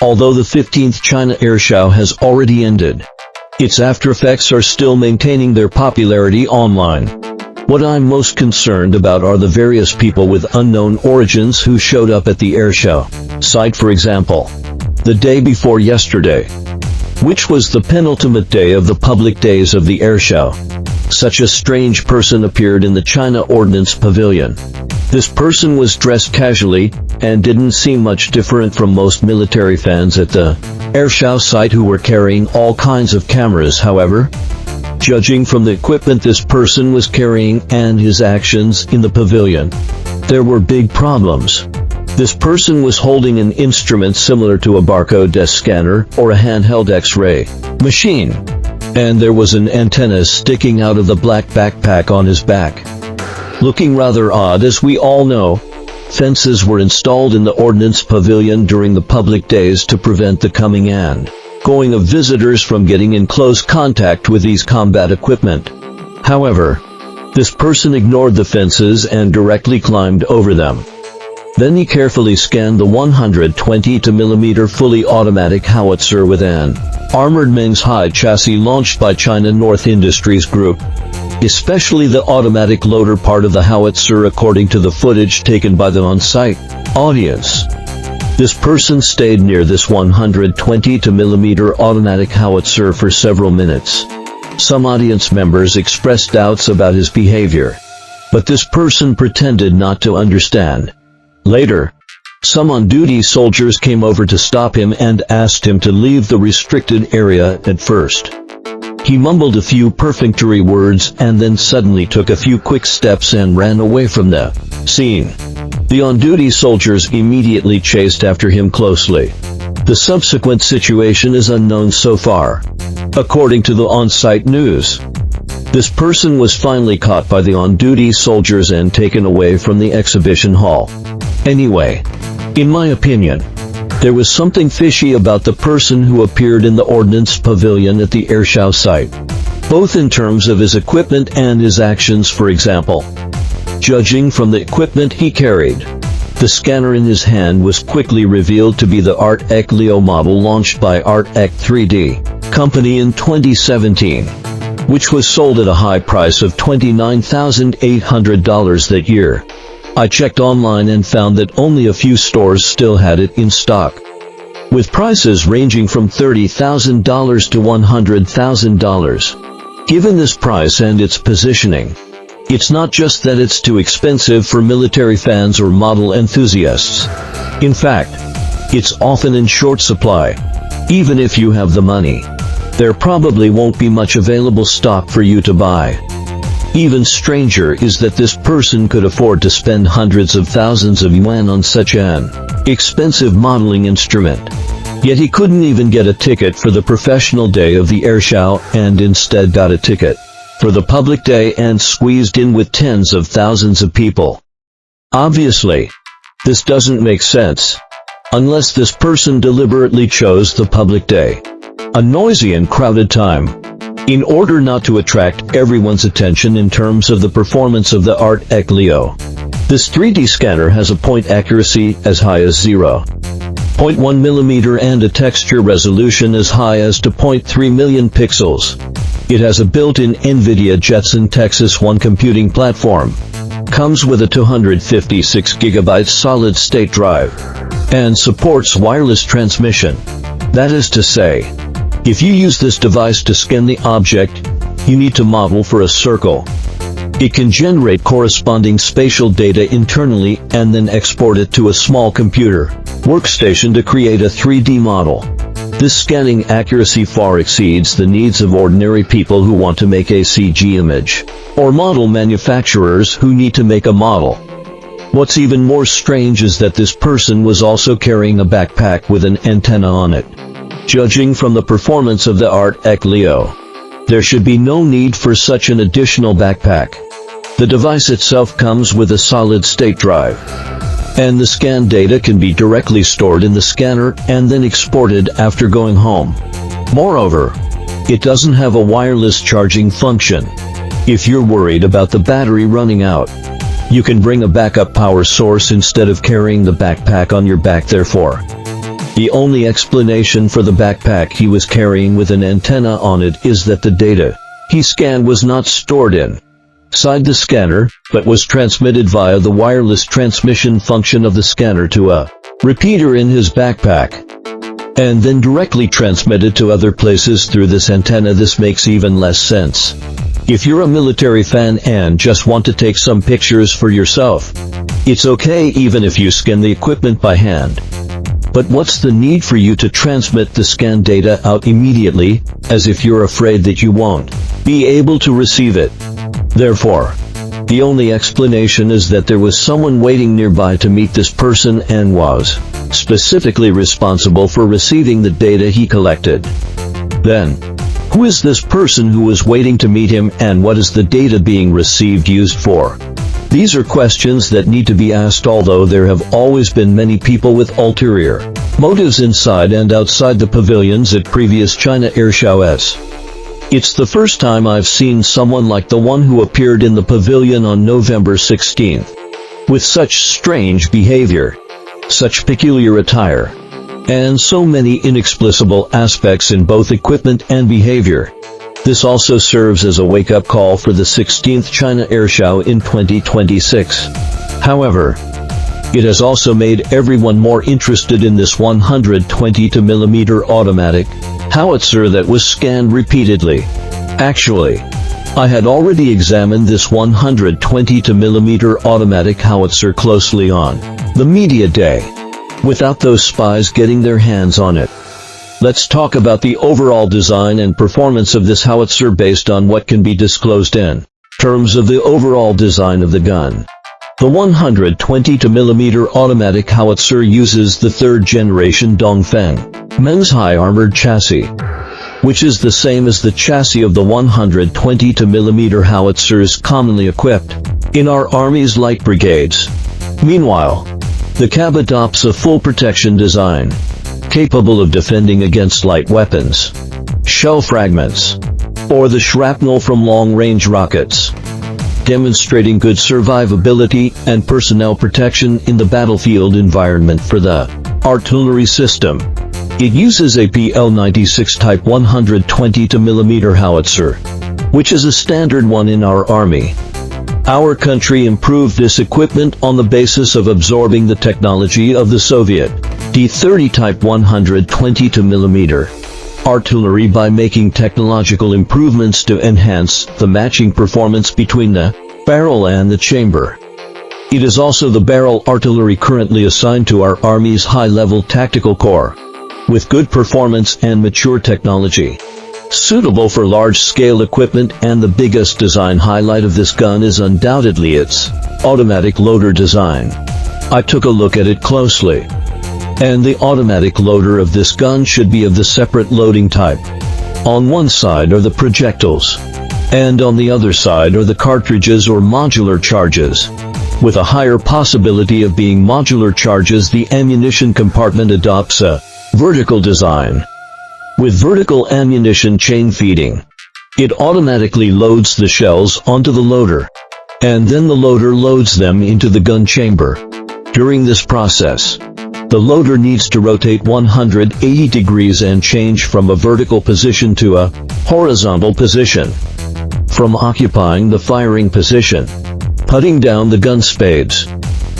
Although the 15th China Airshow has already ended, its after effects are still maintaining their popularity online. What I'm most concerned about are the various people with unknown origins who showed up at the airshow site, for example, the day before yesterday, which was the penultimate day of the public days of the airshow. Such a strange person appeared in the China Ordnance Pavilion. This person was dressed casually, and didn't seem much different from most military fans at the airshow site who were carrying all kinds of cameras. However, judging from the equipment this person was carrying and his actions in the pavilion, there were big problems. This person was holding an instrument similar to a barcode scanner or a handheld X-ray machine, and there was an antenna sticking out of the black backpack on his back. Looking rather odd, as we all know, fences were installed in the Ordnance Pavilion during the public days to prevent the coming and going of visitors from getting in close contact with these combat equipment. However, this person ignored the fences and directly climbed over them. Then he carefully scanned the 120mm fully automatic howitzer with an armored Meng's high chassis launched by China North Industries Group, especially the automatic loader part of the howitzer, according to the footage taken by the on-site audience. This person stayed near this 120mm automatic howitzer for several minutes. Some audience members expressed doubts about his behavior, but this person pretended not to understand. Later, some on-duty soldiers came over to stop him and asked him to leave the restricted area. At first, he mumbled a few perfunctory words and then suddenly took a few quick steps and ran away from the scene. The on-duty soldiers immediately chased after him closely. The subsequent situation is unknown so far. According to the on-site news, this person was finally caught by the on-duty soldiers and taken away from the exhibition hall. Anyway, in my opinion, there was something fishy about the person who appeared in the Ordnance Pavilion at the airshow site, both in terms of his equipment and his actions. For example, judging from the equipment he carried, the scanner in his hand was quickly revealed to be the ART-EC Leo model launched by ART-EC 3D company in 2017, which was sold at a high price of $29,800 that year. I checked online and found that only a few stores still had it in stock, with prices ranging from $30,000 to $100,000. Given this price and its positioning, it's not just that it's too expensive for military fans or model enthusiasts. In fact, it's often in short supply. Even if you have the money, there probably won't be much available stock for you to buy. Even stranger is that this person could afford to spend hundreds of thousands of yuan on such an expensive modeling instrument. Yet he couldn't even get a ticket for the professional day of the airshow, and instead got a ticket for the public day and squeezed in with tens of thousands of people. Obviously, this doesn't make sense, unless this person deliberately chose the public day, a noisy and crowded time, in order not to attract everyone's attention in terms of the performance of the ART-EC Leo. This 3D scanner has a point accuracy as high as 0.1 mm and a texture resolution as high as 2.3 million pixels. It has a built-in NVIDIA Jetson Texas 1 computing platform, comes with a 256GB solid-state drive, and supports wireless transmission. That is to say, if you use this device to scan the object, you need to model for a circle. It can generate corresponding spatial data internally and then export it to a small computer workstation to create a 3D model. This scanning accuracy far exceeds the needs of ordinary people who want to make a CG image, or model manufacturers who need to make a model. What's even more strange is that this person was also carrying a backpack with an antenna on it. Judging from the performance of the ART-EC Leo, there should be no need for such an additional backpack. The device itself comes with a solid-state drive, and the scan data can be directly stored in the scanner and then exported after going home. Moreover, it doesn't have a wireless charging function. If you're worried about the battery running out, you can bring a backup power source instead of carrying the backpack on your back. Therefore, The only explanation for the backpack he was carrying with an antenna on it is that the data he scanned was not stored inside the scanner, but was transmitted via the wireless transmission function of the scanner to a repeater in his backpack, and then directly transmitted to other places through this antenna. This makes even less sense if you're a military fan and just want to take some pictures for yourself. It's okay even if you scan the equipment by hand. But what's the need for you to transmit the scan data out immediately, as if you're afraid that you won't be able to receive it? Therefore, the only explanation is that there was someone waiting nearby to meet this person and was specifically responsible for receiving the data he collected. Then, who is this person who was waiting to meet him, and what is the data being received used for? These are questions that need to be asked, although there have always been many people with ulterior motives inside and outside the pavilions at previous China Airshows. It's the first time I've seen someone like the one who appeared in the pavilion on November 16th, with such strange behavior, such peculiar attire, and so many inexplicable aspects in both equipment and behavior. This also serves as a wake-up call for the 16th China Airshow in 2026. However, it has also made everyone more interested in this 122mm automatic howitzer that was scanned repeatedly. Actually, I had already examined this 122mm automatic howitzer closely on the media day, without those spies getting their hands on it. Let's talk about the overall design and performance of this howitzer based on what can be disclosed in terms of the overall design of the gun. The 122mm automatic howitzer uses the third-generation Dongfeng men's high-armored chassis, which is the same as the chassis of the 122mm howitzers commonly equipped in our Army's light brigades. Meanwhile, the cab adopts a full protection design, capable of defending against light weapons, shell fragments, or the shrapnel from long-range rockets, demonstrating good survivability and personnel protection in the battlefield environment. For the artillery system, it uses a PL-96 Type 122mm howitzer, which is a standard one in our Army. Our country improved this equipment on the basis of absorbing the technology of the Soviet D-30 Type 122mm artillery by making technological improvements to enhance the matching performance between the barrel and the chamber. It is also the barrel artillery currently assigned to our Army's high-level tactical corps, with good performance and mature technology, suitable for large-scale equipment. And the biggest design highlight of this gun is undoubtedly its automatic loader design. I took a look at it closely, and the automatic loader of this gun should be of the separate loading type. On one side are the projectiles, and on the other side are the cartridges or modular charges. With a higher possibility of being modular charges, the ammunition compartment adopts a vertical design, with vertical ammunition chain feeding. It automatically loads the shells onto the loader, and then the loader loads them into the gun chamber. During this process, the loader needs to rotate 180 degrees and change from a vertical position to a horizontal position. From occupying the firing position, putting down the gun spades,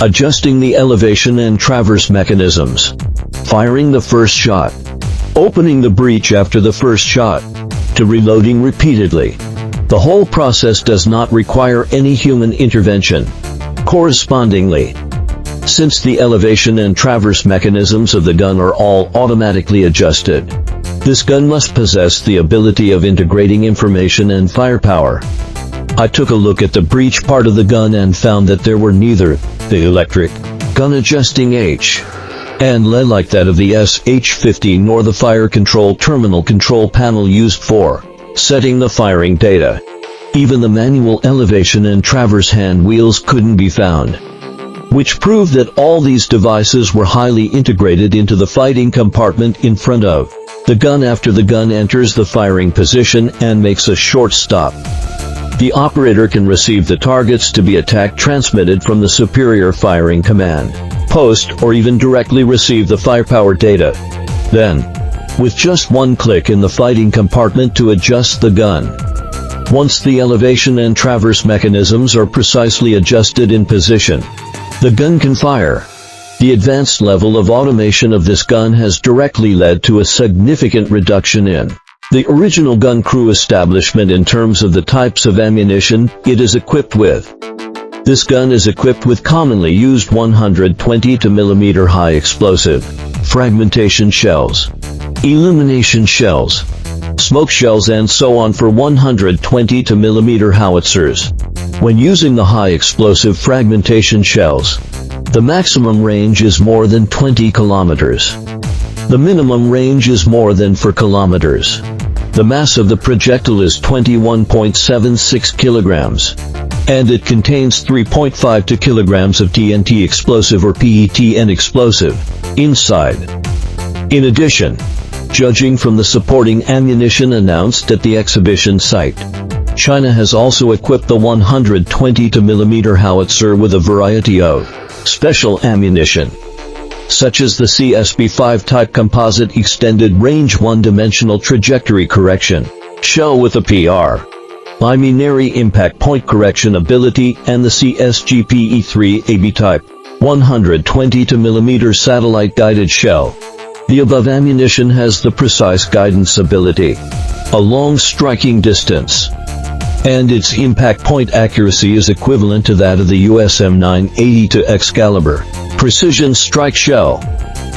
adjusting the elevation and traverse mechanisms, firing the first shot, opening the breech after the first shot, to reloading repeatedly. The whole process does not require any human intervention. Correspondingly, since the elevation and traverse mechanisms of the gun are all automatically adjusted, this gun must possess the ability of integrating information and firepower. I took a look at the breech part of the gun and found that there were neither the electric gun adjusting H and LED like that of the SH-50 nor the fire control terminal control panel used for setting the firing data. Even the manual elevation and traverse hand wheels couldn't be found, which proved that all these devices were highly integrated into the fighting compartment in front of the gun after the gun enters the firing position and makes a short stop. The operator can receive the targets to be attacked transmitted from the superior firing command post, or even directly receive the firepower data. Then, with just one click in the fighting compartment to adjust the gun. Once the elevation and traverse mechanisms are precisely adjusted in position, the gun can fire. The advanced level of automation of this gun has directly led to a significant reduction in the original gun crew establishment in terms of the types of ammunition it is equipped with. This gun is equipped with commonly used 122mm high explosive fragmentation shells, illumination shells, smoke shells, and so on for 122mm howitzers. When using the high explosive fragmentation shells, the maximum range is more than 20 kilometers. The minimum range is more than 4 kilometers. The mass of the projectile is 21.76 kilograms, and it contains 3.52 kilograms of TNT explosive or PETN explosive inside. In addition, judging from the supporting ammunition announced at the exhibition site, China has also equipped the 122mm howitzer with a variety of special ammunition, such as the CSB-5 type composite extended range one-dimensional trajectory correction shell with a primary impact point correction ability, and the CSGPE-3 AB type 122mm satellite guided shell. The above ammunition has the precise guidance ability, a long striking distance, and its impact point accuracy is equivalent to that of the US M982X caliber precision strike shell,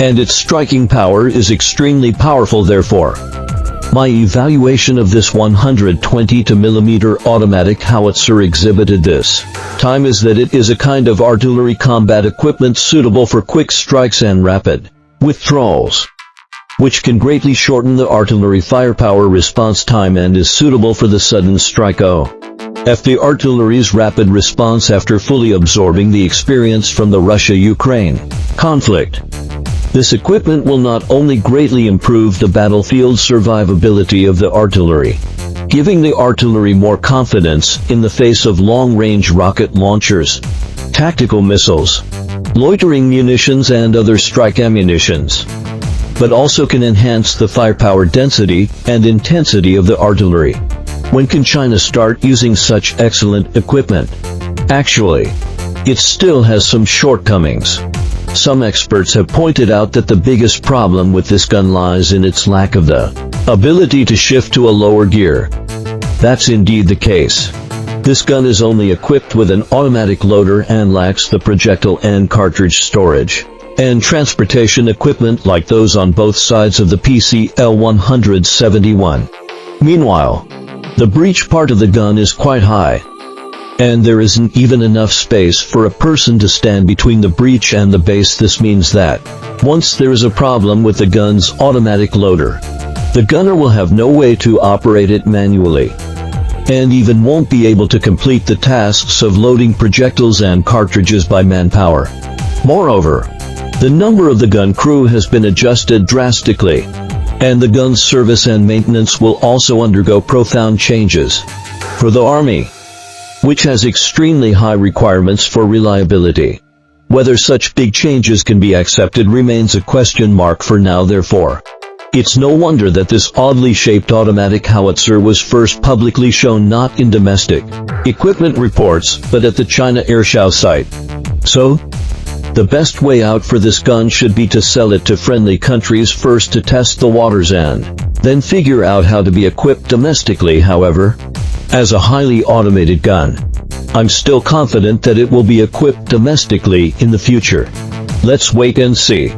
and its striking power is extremely powerful. Therefore, my evaluation of this 122mm automatic howitzer exhibited this time is that it is a kind of artillery combat equipment suitable for quick strikes and rapid withdrawals, which can greatly shorten the artillery firepower response time and is suitable for the sudden strike of the artillery's rapid response after fully absorbing the experience from the Russia-Ukraine conflict. This equipment will not only greatly improve the battlefield survivability of the artillery, giving the artillery more confidence in the face of long-range rocket launchers, tactical missiles, loitering munitions and other strike ammunitions, but also can enhance the firepower density and intensity of the artillery. When can China start using such excellent equipment? Actually, it still has some shortcomings. Some experts have pointed out that the biggest problem with this gun lies in its lack of the ability to shift to a lower gear. That's indeed the case. This gun is only equipped with an automatic loader and lacks the projectile and cartridge storage and transportation equipment like those on both sides of the PCL-171. Meanwhile, the breech part of the gun is quite high, and there isn't even enough space for a person to stand between the breech and the base. This means that once there is a problem with the gun's automatic loader, the gunner will have no way to operate it manually, and even won't be able to complete the tasks of loading projectiles and cartridges by manpower. Moreover, the number of the gun crew has been adjusted drastically, and the gun's service and maintenance will also undergo profound changes. For the Army, which has extremely high requirements for reliability, whether such big changes can be accepted remains a question mark for now. Therefore, it's no wonder that this oddly shaped automatic howitzer was first publicly shown not in domestic equipment reports, but at the China Airshow site. So, the best way out for this gun should be to sell it to friendly countries first to test the waters and then figure out how to be equipped domestically. However, as a highly automated gun, I'm still confident that it will be equipped domestically in the future. Let's wait and see.